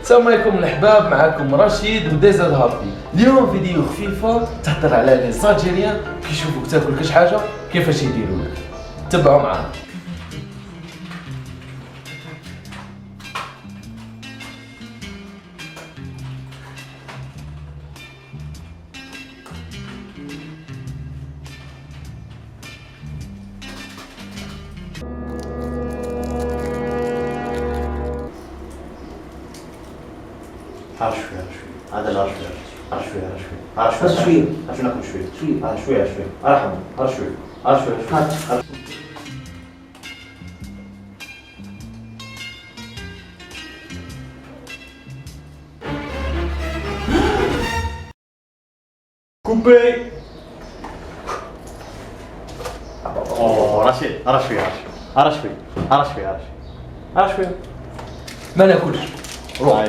السلام عليكم الأحباب، معكم رشيد وديزل هابي. اليوم فيديو خفيفة تهضر على لي زالجيريان كيشوفوك تاكل كاش حاجة كيفاش يديروا لك. تبعوا معانا. عارف شوية هذا لا شوية عارف شوية عارف ناكل شوية عارف شوية ارحم عارف شوية كوبي رشيد عارف شوية ما ناكلش. روح.